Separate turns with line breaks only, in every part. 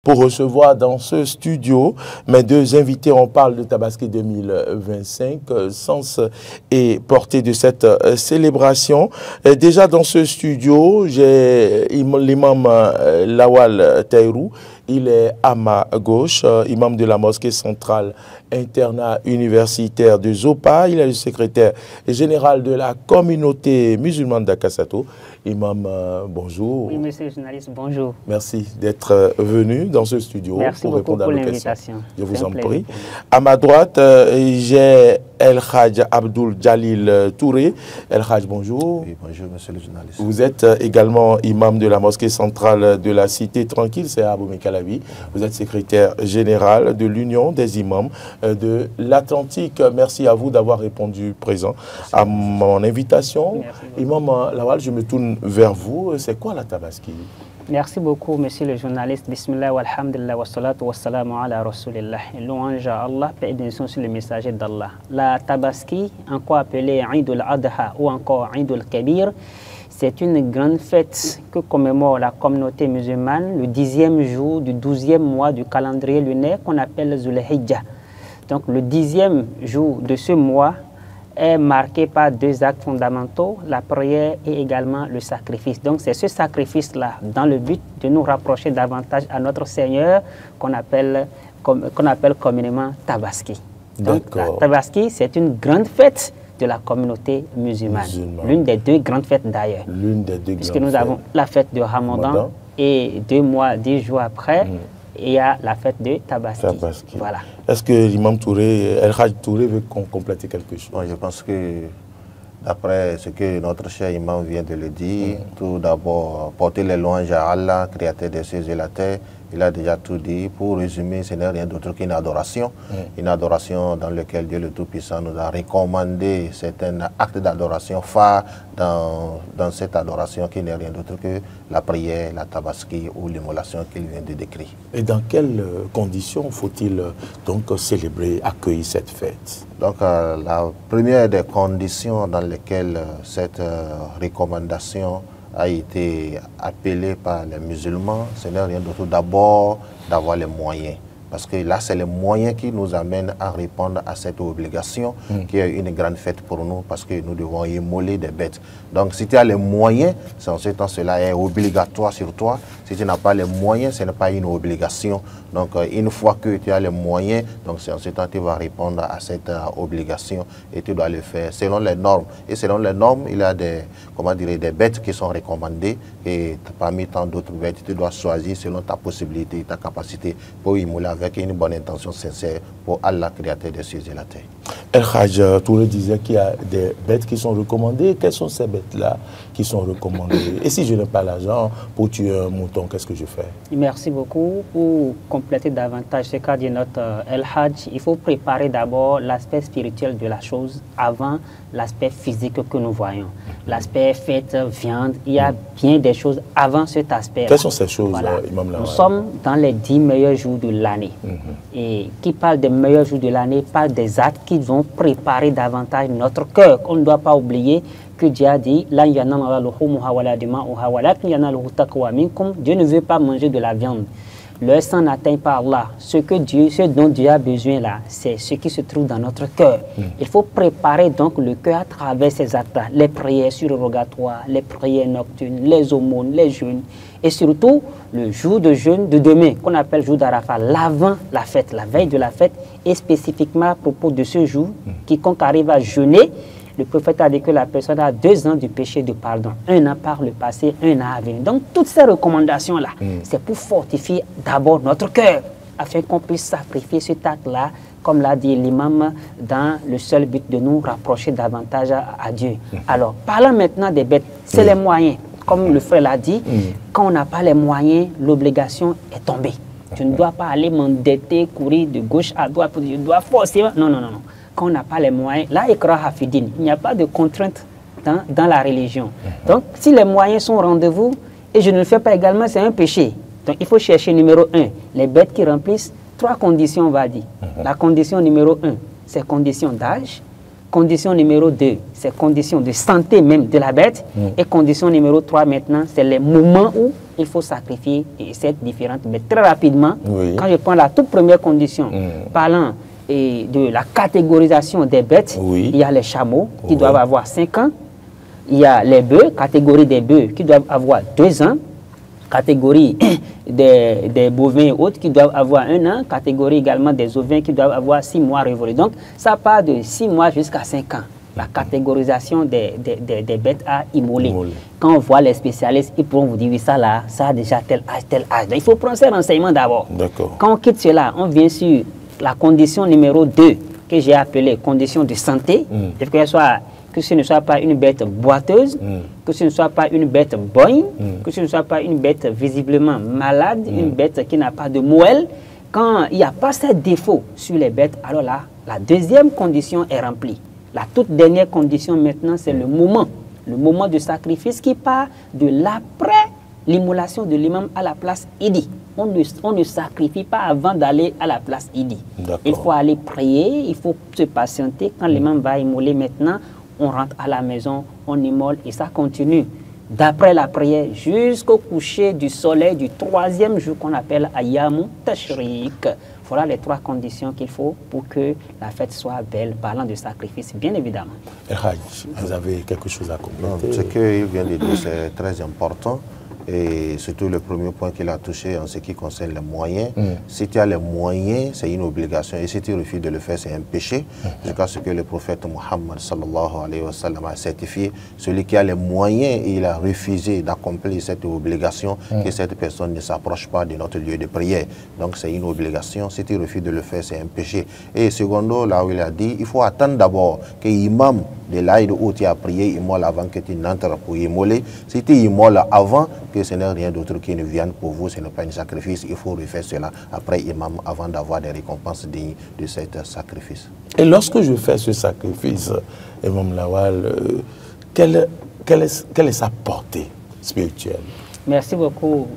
Pour recevoir dans ce studio mes deux invités. On parle de Tabaski 2025, sens et portée de cette célébration. Déjà dans ce studio, j'ai l'imam Lawal Taïrou. Il est à ma gauche, imam de la mosquée centrale internat universitaire de Zopa. Il est le secrétaire général de la communauté musulmane d'Akassato. Imam, bonjour.
Oui, monsieur le journaliste, bonjour.
Merci d'être venu dans ce studio.
Merci
pour répondre
beaucoup
à
pour
nos questions.
l'invitation.
Je vous en prie. À ma droite, j'ai El Hadj Abdoul Jalil Touré. El Hadj, bonjour.
Oui, bonjour, monsieur le journaliste.
Vous êtes également imam de la mosquée centrale de la cité tranquille, c'est Abou Mekalavi. Vous êtes secrétaire général de l'Union des imams de l'Atlantique. Merci à vous d'avoir répondu présent à mon invitation. Imam Lawal, je me tourne vers vous. C'est quoi la Tabaski?
Merci beaucoup, monsieur le journaliste. Bismillah, walhamdulillah, wa salatu wa salamu ala rasulillah. Louange à Allah, paix et bénédiction sur le messager d'Allah. La Tabaski, encore appelée Eid al-Adha ou encore Eid al-Kabir, c'est une grande fête que commémore la communauté musulmane le 10e jour du 12e mois du calendrier lunaire qu'on appelle Zulhijjah. Donc le 10e jour de ce mois est marqué par deux actes fondamentaux, la prière et également le sacrifice. Donc c'est ce sacrifice-là, dans le but de nous rapprocher davantage à notre Seigneur, qu'on appelle communément Tabaski. Donc la Tabaski, c'est une grande fête de la communauté musulmane. L'une des deux grandes fêtes d'ailleurs.
L'une des deux
puisque nous avons la fête de Ramadan et 2 mois, 10 jours après, il y a la fête de Tabaski. Voilà.
Est-ce que l'imam Touré, El Hadj Touré veut compléter quelque chose?
Bon, je pense que d'après ce que notre cher imam vient de le dire, tout d'abord, porter les louanges à Allah, créateur des cieux et la terre. Il a déjà tout dit. Pour résumer, ce n'est rien d'autre qu'une adoration. Une adoration dans laquelle Dieu le Tout-Puissant nous a recommandé certains actes d'adoration phares dans cette adoration qui n'est rien d'autre que la prière, la tabaski ou l'immolation qu'il vient de décrire. Et
dans quelles conditions faut-il donc célébrer, accueillir cette fête?
Donc la première des conditions dans lesquelles cette recommandation a été appelé par les musulmans, ce n'est rien d'autre d'abord d'avoir les moyens. Parce que là, c'est les moyens qui nous amènent à répondre à cette obligation, qui est une grande fête pour nous, parce que nous devons immoler des bêtes. Donc, si tu as les moyens, en ce temps, cela est obligatoire sur toi. Si tu n'as pas les moyens, ce n'est pas une obligation. Donc, une fois que tu as les moyens, donc c'est en ce temps que tu vas répondre à cette obligation et tu dois le faire selon les normes. Et selon les normes, il y a des bêtes qui sont recommandées et parmi tant d'autres bêtes, tu dois choisir selon ta possibilité, ta capacité pour immoler avec une bonne intention sincère pour Allah, créateur des cieux et la terre.
El Hadj Touré disait qu'il y a des bêtes qui sont recommandées. Quelles sont ces bêtes-là qui sont recommandées? Et si je n'ai pas l'argent pour tuer un mouton, qu'est-ce que je fais?
Merci beaucoup. Pour compléter davantage ce qu'a dit notre El Hadj, il faut préparer d'abord l'aspect spirituel de la chose avant l'aspect physique que nous voyons. L'aspect fête, viande, il y a bien des choses avant cet aspect.
Quelles sont ces choses, Imam Lawal?
Nous sommes dans les 10 meilleurs jours de l'année. Et qui parle des meilleurs jours de l'année parle des actes qui vont préparer davantage notre cœur. On ne doit pas oublier que Dieu a dit Dieu ne veut pas manger de la viande. Le sang n'atteint pas Allah. Ce dont Dieu a besoin là, c'est ce qui se trouve dans notre cœur. Il faut préparer donc le cœur à travers ces actes-là. Les prières surrogatoires, les prières nocturnes, les aumônes, les jeûnes. Et surtout, le jour de jeûne de demain, qu'on appelle jour d'Arafat, l'avant la fête, la veille de la fête. Et spécifiquement à propos de ce jour, quiconque arrive à jeûner, le prophète a dit que la personne a 2 ans de péché de pardon. 1 an par le passé, 1 an à venir. Donc, toutes ces recommandations-là, c'est pour fortifier d'abord notre cœur, afin qu'on puisse sacrifier cet acte-là, comme l'a dit l'imam, dans le seul but de nous rapprocher davantage à Dieu. Alors, parlons maintenant des bêtes. C'est les moyens. Comme le frère l'a dit, quand on n'a pas les moyens, l'obligation est tombée. Tu ne dois pas aller m'endetter, courir de gauche à droite, je dois forcément... Non, non, non, non. Quand on n'a pas les moyens, là, il n'y a pas de contrainte dans la religion. Donc, si les moyens sont au rendez-vous, et je ne le fais pas également, c'est un péché. Donc, il faut chercher numéro 1, les bêtes qui remplissent 3 conditions, on va dire. La condition numéro 1, c'est condition d'âge. Condition numéro 2, c'est condition de santé même de la bête. Et condition numéro 3 maintenant, c'est les moments où il faut sacrifier cette différente bête. Très rapidement, quand je prends la toute première condition, parlant de la catégorisation des bêtes, il y a les chameaux qui doivent avoir 5 ans. Il y a les bœufs, catégorie des bœufs qui doivent avoir 2 ans. Catégorie des bovins et autres qui doivent avoir 1 an, catégorie également des ovins qui doivent avoir 6 mois révolus. Donc, ça part de 6 mois jusqu'à 5 ans, la catégorisation des bêtes à immoler. Quand on voit les spécialistes, ils pourront vous dire, oui, ça là, ça a déjà tel âge. Donc, il faut prendre ces renseignements d'abord. Quand on quitte cela, on vient sur la condition numéro 2, que j'ai appelée condition de santé, que ce ne soit pas une bête boiteuse, que ce ne soit pas une bête bogne, que ce ne soit pas une bête visiblement malade, une bête qui n'a pas de moelle. Quand il n'y a pas ces défauts sur les bêtes, alors là, la deuxième condition est remplie. La toute dernière condition maintenant, c'est le moment de sacrifice qui part de l'après l'immolation de l'imam à la place Idi. On ne sacrifie pas avant d'aller à la place Idi. Il faut aller prier, il faut se patienter. Quand l'imam va immoler maintenant, on rentre à la maison, on immole et ça continue. D'après la prière jusqu'au coucher du soleil du 3e jour qu'on appelle Ayyamu Tashriq. Voilà les 3 conditions qu'il faut pour que la fête soit belle, parlant de sacrifice, bien évidemment.
Vous avez quelque chose à compléter?
Ce qu'il vient de dire, c'est très important. Et surtout le premier point qu'il a touché en ce qui concerne les moyens. Si tu as les moyens, c'est une obligation. Et si tu refuses de le faire, c'est un péché. Jusqu'à ce que le prophète Muhammad sallallahu alayhi wa sallam a certifié celui qui a les moyens et il a refusé d'accomplir cette obligation, que cette personne ne s'approche pas de notre lieu de prière. Donc c'est une obligation. Si tu refuses de le faire, c'est un péché. Et secondo, là où il a dit, il faut attendre d'abord que l'imam de l'aide où tu as prié immole avant que tu n'entres pour immoler. Si tu immoles avant, que ce n'est rien d'autre qui ne vienne pour vous, ce n'est pas un sacrifice, il faut refaire cela après imam avant d'avoir des récompenses dignes de cet sacrifice.
Et lorsque je fais ce sacrifice, Imam Lawal, quelle est sa portée spirituelle?
Merci beaucoup,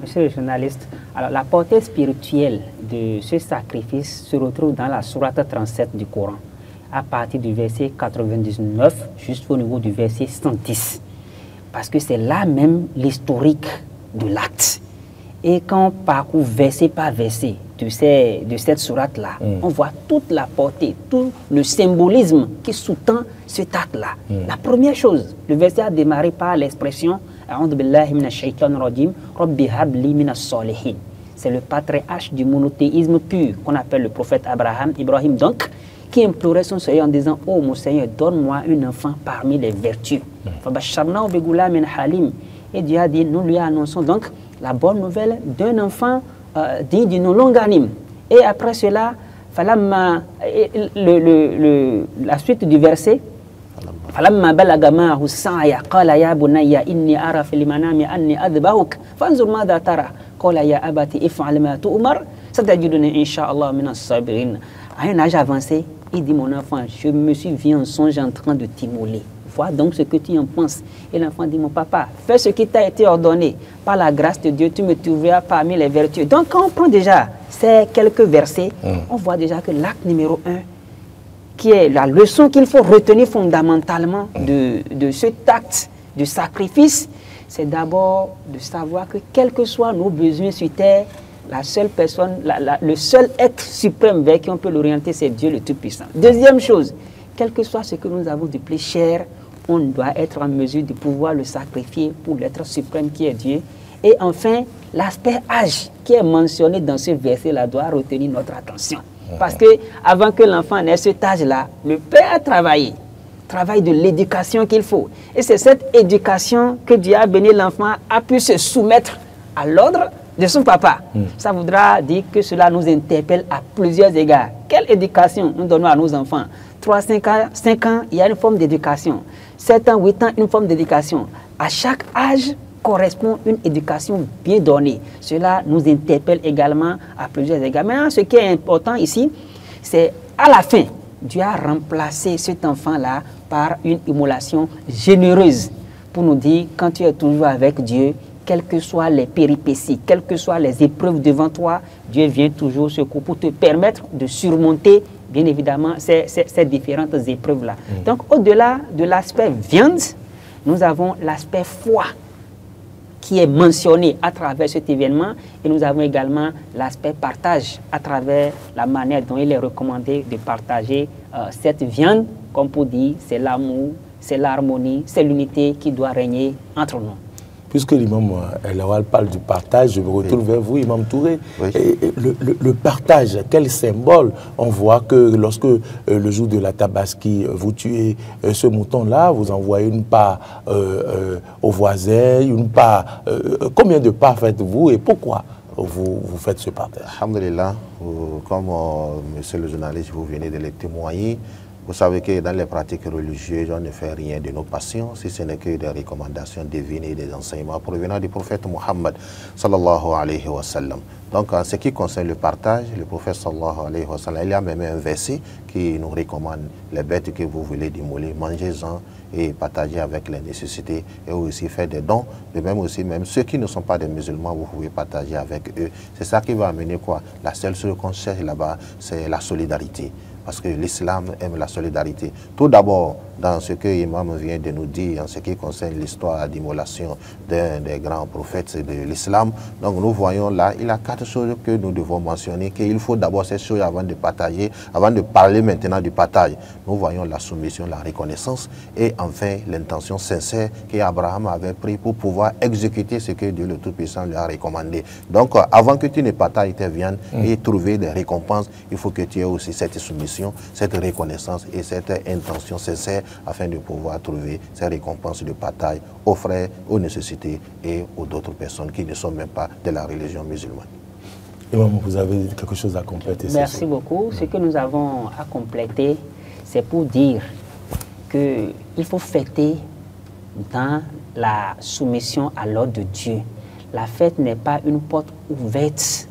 monsieur le journaliste. Alors, la portée spirituelle de ce sacrifice se retrouve dans la sourate 37 du Coran, à partir du verset 99 jusqu'au niveau du verset 110. Parce que c'est là même l'historique de l'acte. Et quand on parcourt verset par verset de cette sourate-là, on voit toute la portée, tout le symbolisme qui sous-tend cet acte-là. La première chose, le verset a démarré par l'expression « A'udhu billahi minash shaitanir rajim, Rabbi habli minas salihin ». C'est le patriarche du monothéisme pur qu'on appelle le prophète Ibrahim donc, qui implorait son Seigneur en disant « Oh mon Seigneur, donne-moi un enfant parmi les vertus ». Et Dieu a dit, nous lui annonçons donc la bonne nouvelle d'un enfant digne du nom longanime. Et après cela, la suite du verset, فلما بلغ معه السعي قال يا بني إني أرى في المنام أني أذبحك فانظر ماذا ترى قال يا أبت افعل ما تؤمر ستجدني إن شاء الله من الصابرين. À un âge avancé, il dit, mon enfant, je me suis vu en songe en train de t'immoler. Vois donc ce que tu en penses. Et l'enfant dit, mon papa, fais ce qui t'a été ordonné. Par la grâce de Dieu, tu me trouveras parmi les vertus. Donc quand on prend déjà ces quelques versets, on voit déjà que l'acte numéro 1, qui est la leçon qu'il faut retenir fondamentalement de cet acte de sacrifice, c'est d'abord de savoir que quels que soient nos besoins sur terre, la seule personne, le seul être suprême vers qui on peut l'orienter, c'est Dieu le Tout-Puissant. Deuxième chose, quel que soit ce que nous avons de plus cher, on doit être en mesure de pouvoir le sacrifier pour l'être suprême qui est Dieu. Et enfin, l'aspect âge qui est mentionné dans ce verset-là doit retenir notre attention. Parce que avant que l'enfant n'ait cet âge-là, le père a travaillé de l'éducation qu'il faut. Et c'est cette éducation que Dieu a béni l'enfant, a pu se soumettre à l'ordre de son papa. Ça voudra dire que cela nous interpelle à plusieurs égards. Quelle éducation nous donnons à nos enfants? 3, 5 ans, il y a une forme d'éducation. 7 ans, 8 ans, une forme d'éducation. À chaque âge correspond une éducation bien donnée. Cela nous interpelle également à plusieurs égards. Mais ce qui est important ici, c'est à la fin, Dieu a remplacé cet enfant-là par une immolation généreuse pour nous dire, quand tu es toujours avec Dieu, quelles que soient les péripéties, quelles que soient les épreuves devant toi, Dieu vient toujours au secours pour te permettre de surmonter bien évidemment, ces différentes épreuves-là. Donc, au-delà de l'aspect viande, nous avons l'aspect foi qui est mentionné à travers cet événement, et nous avons également l'aspect partage à travers la manière dont il est recommandé de partager cette viande. Comme pour dire, c'est l'amour, c'est l'harmonie, c'est l'unité qui doit régner entre nous.
Puisque l'imam Lawal parle du partage, je me retourne vers vous, imam Touré.
Oui.
Le partage, quel symbole? On voit que lorsque le jour de la Tabaski, vous tuez ce mouton-là, vous envoyez une part aux voisins, une part. Combien de parts faites-vous et pourquoi vous faites ce partage?
Alhamdulillah, comme monsieur le journaliste, vous venez de le témoigner. Vous savez que dans les pratiques religieuses, on ne fait rien de nos passions, si ce n'est que des recommandations divines et des enseignements provenant du prophète Muhammad sallallahu alayhi wa sallam. Donc, en ce qui concerne le partage, le prophète sallallahu alayhi wa sallam, il y a même un verset qui nous recommande les bêtes que vous voulez démolir, mangez-en et partagez avec les nécessités, et aussi faire des dons. De même aussi, même ceux qui ne sont pas des musulmans, vous pouvez partager avec eux. C'est ça qui va amener quoi? La seule chose qu'on cherche là-bas, c'est la solidarité. Parce que l'islam aime la solidarité. Tout d'abord, dans ce que l'imam vient de nous dire, en ce qui concerne l'histoire d'immolation d'un des grands prophètes de l'islam, donc nous voyons là, il y a 4 choses que nous devons mentionner, qu'il faut d'abord ces choses avant de partager, avant de parler maintenant du partage. Nous voyons la soumission, la reconnaissance et enfin l'intention sincère qu'Abraham avait pris pour pouvoir exécuter ce que Dieu le Tout-Puissant lui a recommandé. Donc avant que tu ne partages tes viandes et trouver des récompenses, il faut que tu aies aussi cette soumission, cette reconnaissance et cette intention sincère afin de pouvoir trouver ces récompenses de partage aux frères, aux nécessités et aux d'autres personnes qui ne sont même pas de la religion musulmane.
Imam, vous avez quelque chose à compléter?
Merci beaucoup. Ce que nous avons à compléter, c'est pour dire qu'il faut fêter dans la soumission à l'ordre de Dieu. La fête n'est pas une porte ouverte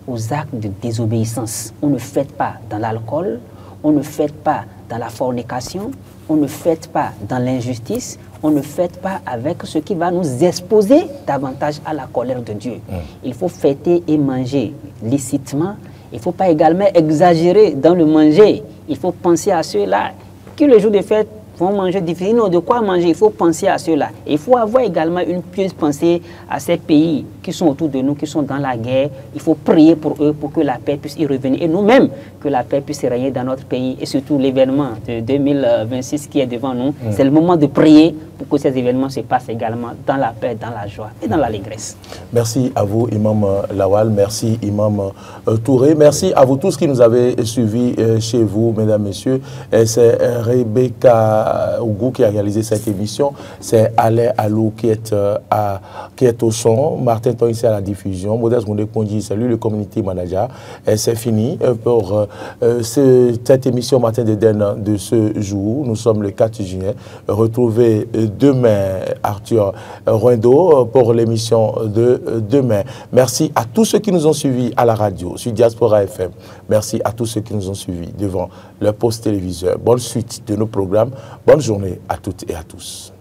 aux actes de désobéissance. On ne fête pas dans l'alcool, on ne fête pas dans la fornication, on ne fête pas dans l'injustice, on ne fête pas avec ce qui va nous exposer davantage à la colère de Dieu. Il faut fêter et manger licitement. Il ne faut pas également exagérer dans le manger. Il faut penser à ceux-là qui, le jour de fête, vont manger difficilement. De quoi manger? Il faut penser à ceux-là. Il faut avoir également une pieuse pensée à ces pays qui sont autour de nous, qui sont dans la guerre. Il faut prier pour eux, pour que la paix puisse y revenir. Et nous-mêmes, que la paix puisse régner dans notre pays. Et surtout l'événement de 2026 qui est devant nous. C'est le moment de prier pour que ces événements se passent également dans la paix, dans la joie et dans l'allégresse.
Merci à vous, Imam Lawal. Merci, Imam Touré. Merci à vous tous qui nous avez suivis chez vous, mesdames, messieurs. C'est Rebecca Ougou qui a réalisé cette émission. C'est Alain Alou qui est au son. Martin Ton ici à la diffusion. Modeste Moundé-Kondji, c'est lui le community manager. C'est fini pour cette émission Matin d'Éden de ce jour. Nous sommes le 4 juillet. Retrouvez demain Arthur Roindo pour l'émission de demain. Merci à tous ceux qui nous ont suivis à la radio, sur Diaspora FM. Merci à tous ceux qui nous ont suivis devant leur poste téléviseur. Bonne suite de nos programmes. Bonne journée à toutes et à tous.